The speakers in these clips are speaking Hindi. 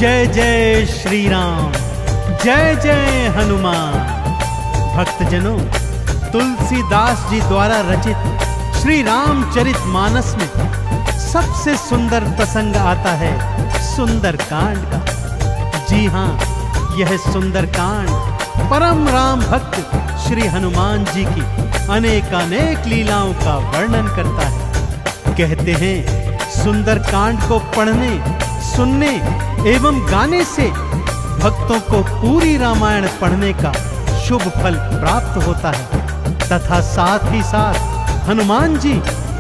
जय जय श्री राम, जय जय हनुमान। भक्तजनों, तुलसीदास जी द्वारा रचित श्री रामचरित मानस में सबसे सुंदर प्रसंग आता है सुंदर कांड का। जी हाँ, यह सुंदर कांड परम राम भक्त श्री हनुमान जी की अनेकानेक लीलाओं का वर्णन करता है। कहते हैं सुंदर कांड को पढ़ने, सुनने एवं गाने से भक्तों को पूरी रामायण पढ़ने का शुभ फल प्राप्त होता है तथा साथ ही साथ हनुमान जी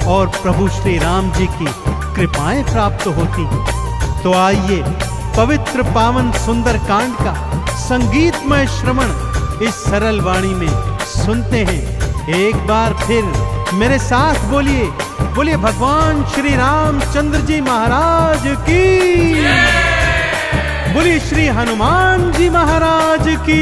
और प्रभु श्री राम जी की कृपाएं प्राप्त होती हैं। तो आइए पवित्र पावन सुंदर कांड का संगीतमय श्रवण इस सरल वाणी में सुनते हैं। एक बार फिर मेरे साथ बोलिए, बोलिए भगवान श्री रामचंद्र जी महाराज की, बोलिए श्री हनुमान जी महाराज की।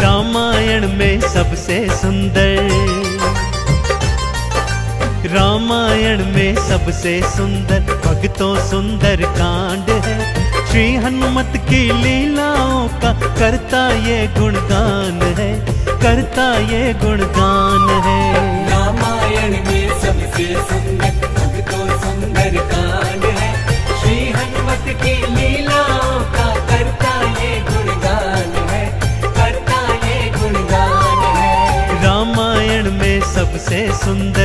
रामायण में सबसे सुंदर, रामायण में सबसे सुंदर भक्तों सुंदर कांड है। श्री हनुमत की लीलाओं का करता ये गुणगान है, करता ये गुणगान है। रामायण में सबसे सुंदर भक्तों सुंदर कांड है। श्री हनुमत की लीलाओं का करता ये गुणगान है, करता ये गुणगान है। रामायण में सबसे सुंदर।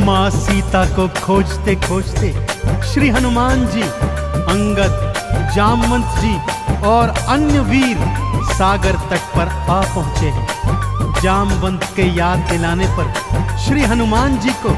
माँ सीता को खोजते खोजते श्री हनुमान जी, अंगद, जामवंत जी और अन्य वीर सागर तट पर आ पहुंचे हैं। जामवंत के याद दिलाने पर श्री हनुमान जी को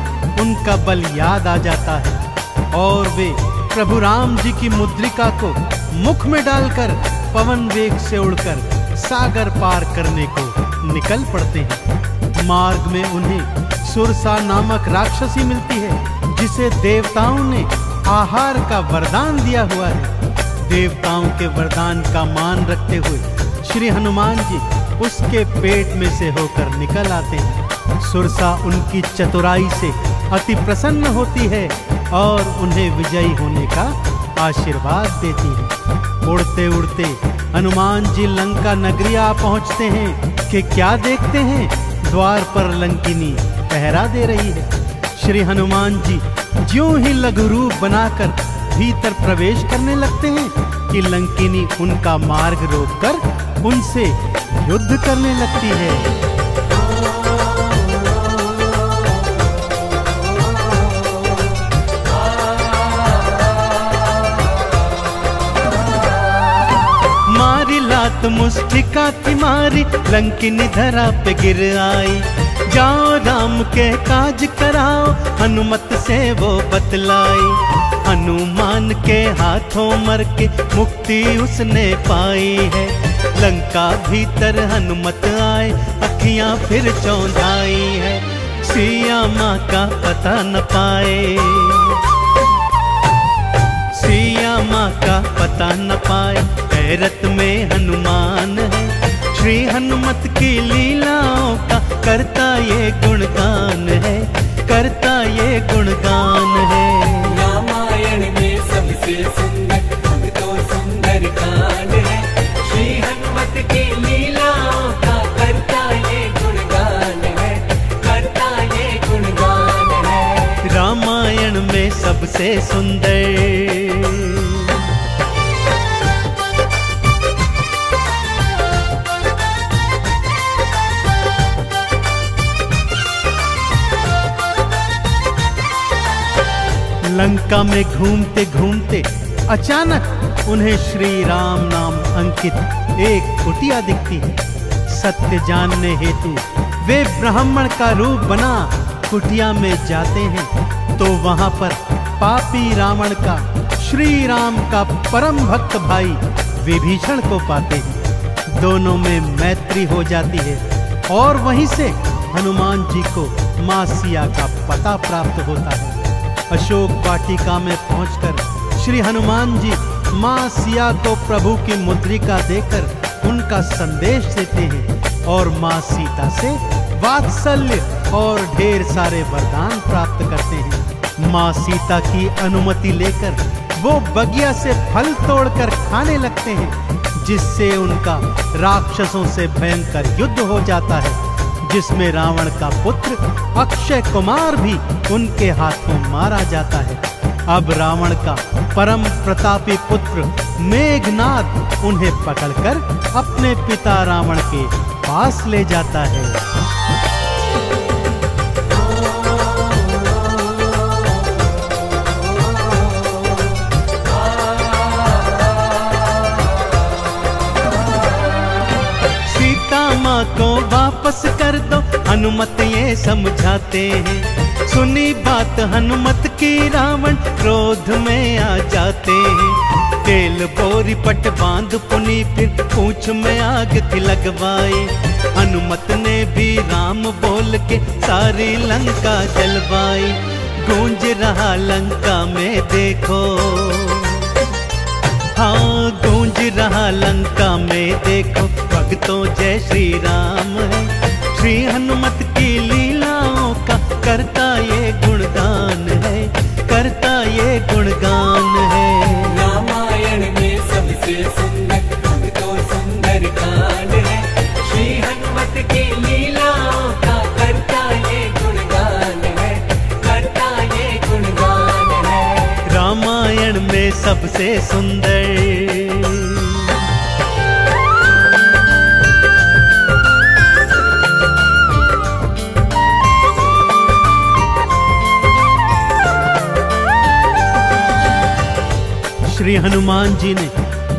उनका बल याद आ जाता है और वे प्रभु राम जी की मुद्रिका को मुख में डालकर पवन वेग से उड़कर सागर पार करने को निकल पड़ते हैं। मार्ग में उन्हें सुरसा नामक राक्षसी मिलती है जिसे देवताओं ने आहार का वरदान दिया हुआ है। देवताओं के वरदान का मान रखते हुए श्री हनुमान जी उसके पेट में से होकर निकल आते हैं। सुरसा उनकी चतुराई से अति प्रसन्न होती है और उन्हें विजयी होने का आशीर्वाद देती है। उड़ते उड़ते हनुमान जी लंका नगरी आ पहुंचते हैं कि क्या देखते हैं, द्वार पर लंकिनी पहरा दे रही है। श्री हनुमान जी ज्यों ही लघु रूप बनाकर भीतर प्रवेश करने लगते हैं कि लंकिनी उनका मार्ग रोककर उनसे युद्ध करने लगती है। मारी लात मुष्टिका थी मारी, लंकिनी धरा पे गिर आई। जाओ राम के काज कराओ, हनुमत से वो बतलाई। हनुमान के हाथों मर के मुक्ति उसने पाई है। लंका भीतर हनुमत आए, अखियां फिर चौंधाई है। सिया माँ का पता न पाए, सिया माँ का पता न पाए। हैरत में हनुमान है, श्री हनुमत की लीलाओं का करता ये गुणगान है, करता ये गुणगान है। रामायण में सबसे सुंदर भक्तों सुंदर कांड है। श्री हनुमत की लीलाओं का करता ये गुणगान है, करता ये गुणगान है। रामायण में सबसे सुंदर। लंका में घूमते घूमते अचानक उन्हें श्री राम नाम अंकित एक कुटिया दिखती है। सत्य जानने हेतु वे ब्राह्मण का रूप बना कुटिया में जाते हैं तो वहां पर पापी रावण का श्री राम का परम भक्त भाई विभीषण को पाते हैं। दोनों में मैत्री हो जाती है और वहीं से हनुमान जी को मां सिया का पता प्राप्त होता है। अशोक वाटिका में पहुंचकर श्री हनुमान जी मां सिया को प्रभु की मुद्रिका देकर उनका संदेश देते हैं और मां सीता से वात्सल्य और ढेर सारे वरदान प्राप्त करते हैं। मां सीता की अनुमति लेकर वो बगिया से फल तोड़कर खाने लगते हैं, जिससे उनका राक्षसों से भयंकर युद्ध हो जाता है, जिसमें रावण का पुत्र अक्षय कुमार भी उनके हाथों मारा जाता है। अब रावण का परम प्रतापी पुत्र मेघनाद उन्हें पकड़कर अपने पिता रावण के पास ले जाता है। माँ को वापस कर दो, हनुमत ये समझाते हैं। सुनी बात हनुमत की रावण क्रोध में आ जाते हैं। तेल बोरी पट बांध पुनी फिर पूंछ में आग थी लगवाई। हनुमत ने भी राम बोल के सारी लंका जलवाई। गूंज रहा लंका में देखो, हाँ गूंज रहा लंका में देखो, भक्तों जय श्री राम है। श्री हनुमत की लीलाओं का करता ये गुणगान है, करता ये गुणगान है। रामायण में सबसे सुंदर भक्तों सुंदर कांड है। श्री हनुमत की लीलाओं का करता ये गुणगान है, करता ये गुणगान है। रामायण में सबसे सुंदर श्री हनुमान जी ने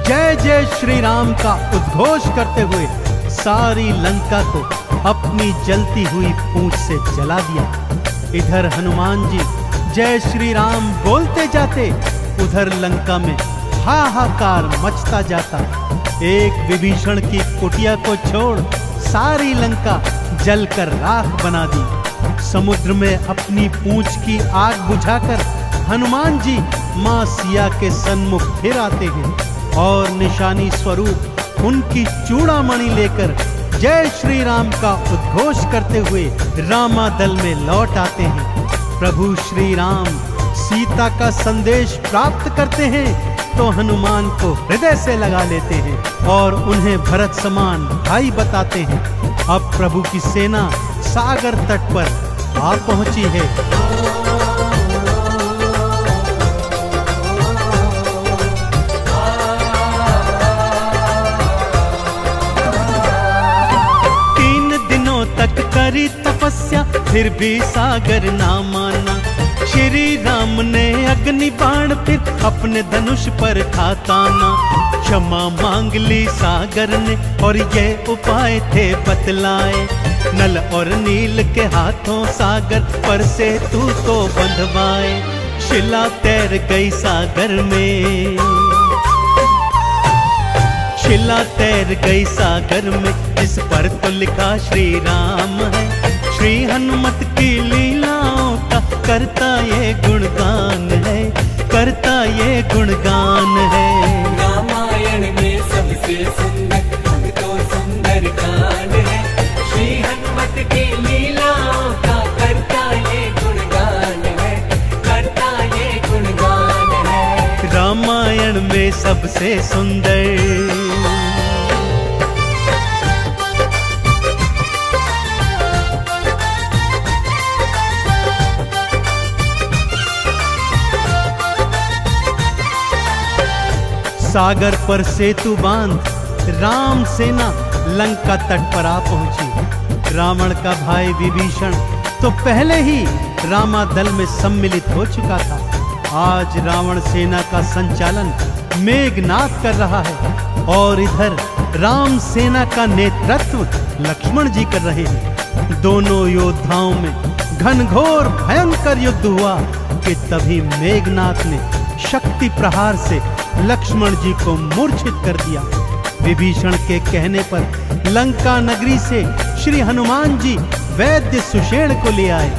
जय जय श्री राम का उद्घोष करते हुए सारी लंका को अपनी जलती हुई पूंछ से जला दिया। इधर हनुमान जी जय श्री राम बोलते जाते, उधर लंका में हाहाकार मचता जाता। एक विभीषण की कुटिया को छोड़ सारी लंका जलकर राख बना दी। समुद्र में अपनी पूंछ की आग बुझाकर हनुमान जी मां सिया के सन्मुख फिर आते हैं और निशानी स्वरूप उनकी चूड़ामणि लेकर जय श्री राम का उद्घोष करते हुए रामादल में लौट आते हैं। प्रभु श्री राम सीता का संदेश प्राप्त करते हैं तो हनुमान को हृदय से लगा लेते हैं और उन्हें भरत समान भाई बताते हैं। अब प्रभु की सेना सागर तट पर आ पहुंची है। तक करी तपस्या फिर भी सागर ना माना। श्री राम ने अग्नि बाण फिर अपने धनुष पर था ताना। क्षमा मांग ली सागर ने और ये उपाय थे बतलाए। नल और नील के हाथों सागर पर से तू तो बंधवाए। शिला तैर गई सागर में, शिला तैर गई सागर में, जिस पर तो लिखा श्री राम है। श्री हनुमत की लीलाओं का करता ये गुणगान है, करता ये गुणगान है। रामायण में सबसे सुंदर भक्तों सुंदर कांड है। श्री हनुमत की लीलाओं का करता ये गुणगान है, करता ये गुणगान है। रामायण में सबसे सुंदर सागर पर सेतु बांध राम सेना लंका तट पर आ पहुंची। रावण का भाई विभीषण तो पहले ही रामादल में सम्मिलित हो चुका था। आज रावण सेना का संचालन मेघनाद कर रहा है और इधर राम सेना का नेतृत्व लक्ष्मण जी कर रहे हैं। दोनों योद्धाओं में घनघोर भयंकर युद्ध हुआ कि तभी मेघनाद ने शक्ति प्रहार से लक्ष्मण जी को मूर्छित कर दिया। विभीषण के कहने पर लंका नगरी से श्री हनुमान जी वैद्य सुषेण को ले आए।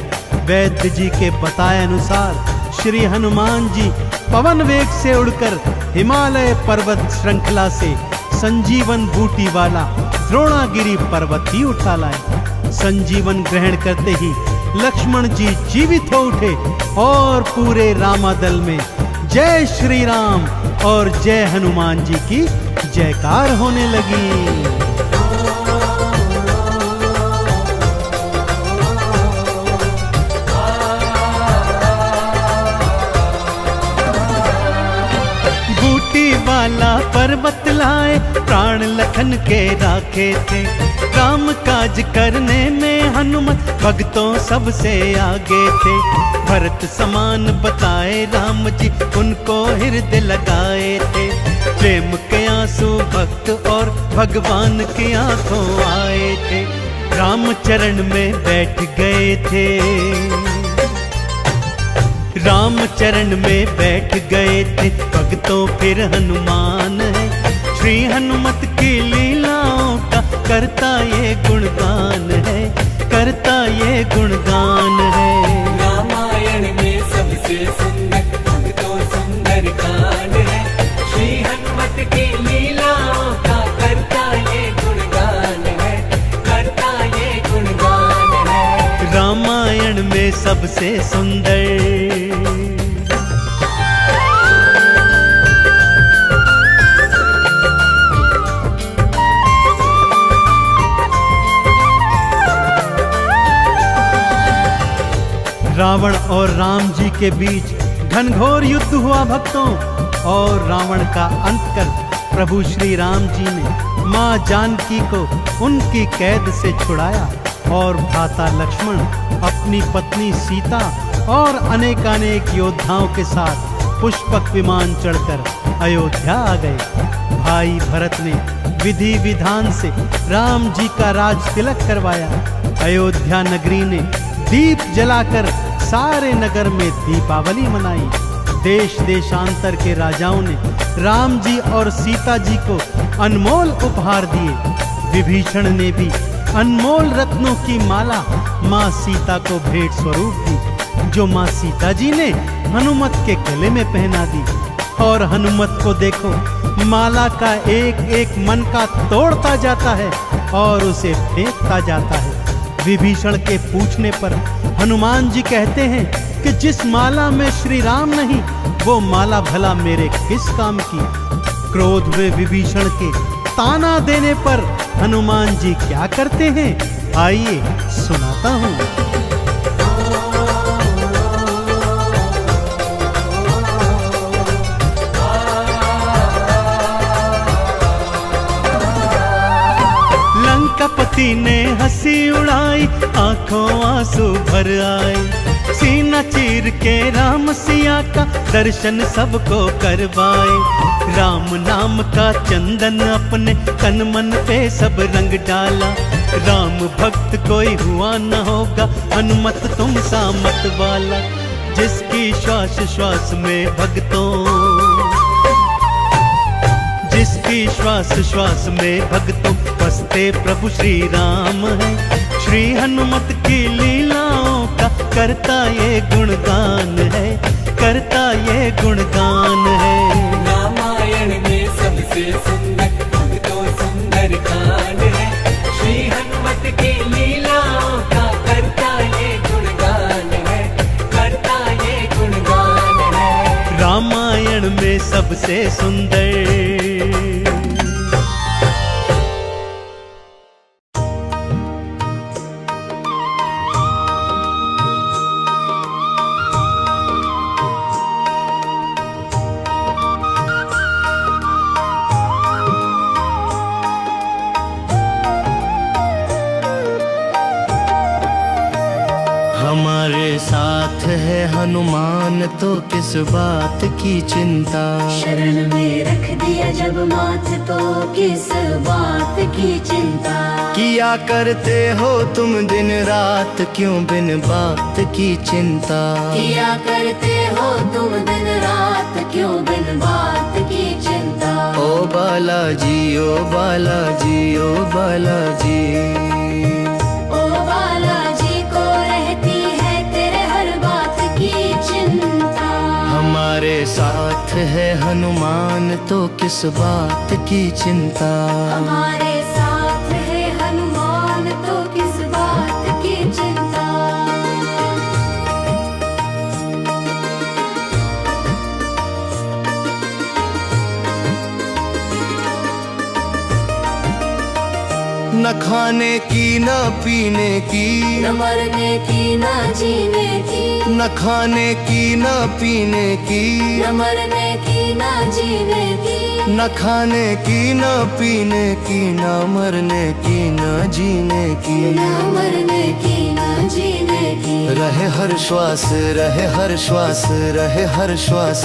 वैद्य जी के बताए अनुसार श्री हनुमान जी पवन वेग से उड़कर हिमालय पर्वत श्रृंखला से संजीवन बूटी वाला द्रोणागिरी पर्वत ही उठा लाए। संजीवन ग्रहण करते ही लक्ष्मण जी जीवित हो उठे और पूरे रामादल में जय श्री राम और जय हनुमान जी की जयकार होने लगी। वाला पर्वत लाए प्राण लखन के राखे थे। राम काज करने में हनुमत भक्तों सबसे आगे थे। भरत समान बताए राम जी उनको हृदय लगाए थे। प्रेम के आंसू भक्त और भगवान की आंखों आए थे। राम चरण में बैठ गए थे। राम चरण में बैठ गए थे भक्तों फिर हनुमान है। श्री हनुमत की लीलाओं का करता ये गुणगान है, करता ये गुणगान है। रामायण में सबसे सुंदर भक्तों सुंदर कांड है। श्री हनुमत की लीलाओं का करता ये गुणगान है, करता ये गुणगान है। रामायण में सबसे सुंदर रावण और राम जी के बीच घनघोर युद्ध हुआ भक्तों, और रावण का अंत कर प्रभु श्री राम जी ने मां जानकी को उनकी कैद से छुड़ाया और भ्राता लक्ष्मण अपनी पत्नी सीता और अनेकानेक योद्धाओं के साथ पुष्पक विमान चढ़कर अयोध्या आ गए। भाई भरत ने विधि विधान से राम जी का राज तिलक करवाया। अयोध्या नगरी ने दीप जलाकर सारे नगर में दीपावली मनाई। देश देशांतर के राजाओं ने राम जी और सीता जी को अनमोल उपहार दिए। विभीषण ने भी अनमोल रत्नों की माला मां सीता को भेंट स्वरूप दी, जो मां सीता जी ने हनुमत के गले में पहना दी। और हनुमत को देखो, माला का एक एक मन का तोड़ता जाता है और उसे फेंकता जाता है। विभीषण के पूछने पर हनुमान जी कहते हैं कि जिस माला में श्री राम नहीं, वो माला भला मेरे किस काम की। क्रोध में विभीषण के ताना देने पर हनुमान जी क्या करते हैं, आइए सुनाता हूं। लंकापति ने हंसी उड़ाई, आंखों आंसू भर आए। सीना चीर के राम सिया का दर्शन सबको करवाए। राम नाम का चंदन अपने तन मन पे सब रंग डाला। राम भक्त कोई हुआ न होगा, हनुमत तुम सा मत वाला। जिसकी श्वास श्वास में भक्तों, जिसकी श्वास श्वास में भक्तों बसते प्रभु श्री राम है। श्री हनुमत की लीलाओं का करता ये गुणगान है, करता ये गुणगान है। रामायण में सबसे सुंदर भक्तों सुंदर कांड है। श्री हनुमत की लीलाओं का करता ये गुणगान है, करता ये गुणगान है। रामायण में सबसे सुंदर। हमारे साथ है हनुमान हनुमान तो किस बात की चिंता। शरण में रख दिया जब माथ तो किस बात की चिंता। किया करते हो तुम दिन रात क्यों बिन बात की चिंता। किया करते हो तुम दिन रात क्यों बिन बात की चिंता। ओ बालाजी ओ बालाजी ओ बालाजी। ओ बालाजी को रहती है तेरे हर बात की चिंता। हमारे साथ है हनुमान तो किस बात की चिंता। हमारे साथ है हनुमान तो किस बात की चिंता। न खाने की न पीने की, न मरने की न जीने की। न खाने की न पीने की, न मरने की न जीने की। न खाने की न पीने की, न मरने की न जीने की। न मरने की न जीने की। रहे हर श्वास रहे हर श्वास रहे हर श्वास।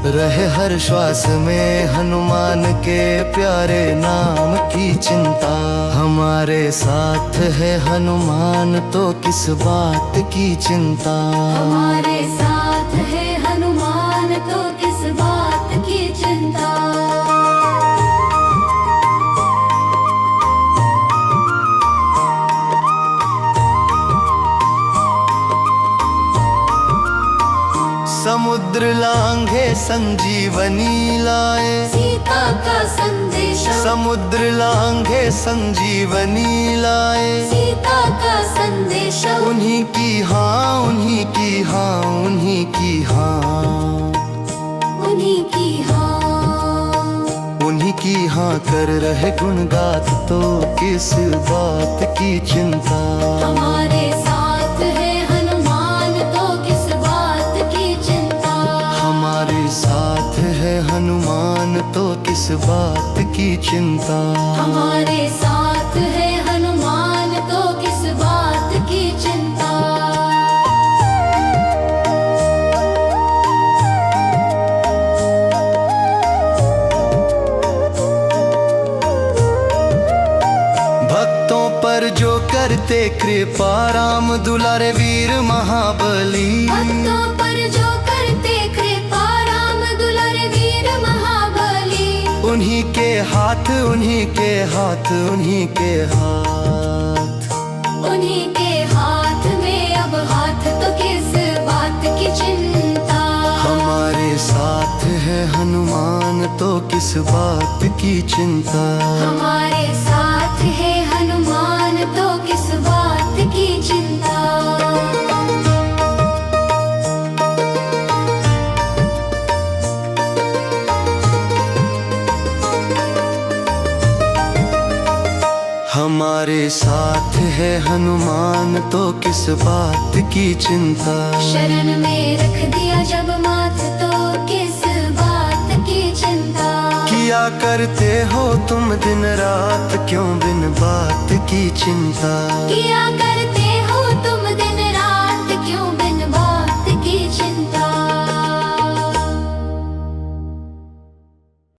रहे हर श्वास में हनुमान के प्यारे नाम की चिंता। हमारे साथ है हनुमान तो किस बात की चिंता। हमारे साथ है हनुमान तो किस बात की चिंता। समुद्र लांघे संजीवनी लाए। सीता का संदेश। समुद्र लांघे संजीवनी लाए। सीता का संदेश। उन्हीं की हाँ उन्हीं की हाँ उन्हीं की हाँ। उन्हीं की हाँ। उन्हीं की हाँ कर रहे गुणगात तो किस बात की चिंता। हमारे साथ है हनुमान तो किस बात की चिंता। हमारे साथ है हनुमान तो किस बात की चिंता। हमारे साथ है हनुमान तो किस बात की चिंता। भक्तों पर जो करते कृपा राम दुलारे वीर महाबली। भक्तों पर जो करते कृपा राम दुलारे वीर महाबली। उन्हीं के हाथ उन्हीं के हाथ उन्हीं के हाथ। उन्हीं के हाथ में अब हाथ तो किस बात की चिंता। हमारे साथ है हनुमान तो किस बात की चिंता। हमारे साथ है हनुमान तो किस बात की चिंता। हमारे साथ है हनुमान तो किस बात की चिंता। शरण में रख दिया जब माथ तो किस बात की चिंता। किया करते हो तुम दिन रात क्यों बिन बात की चिंता। किया करते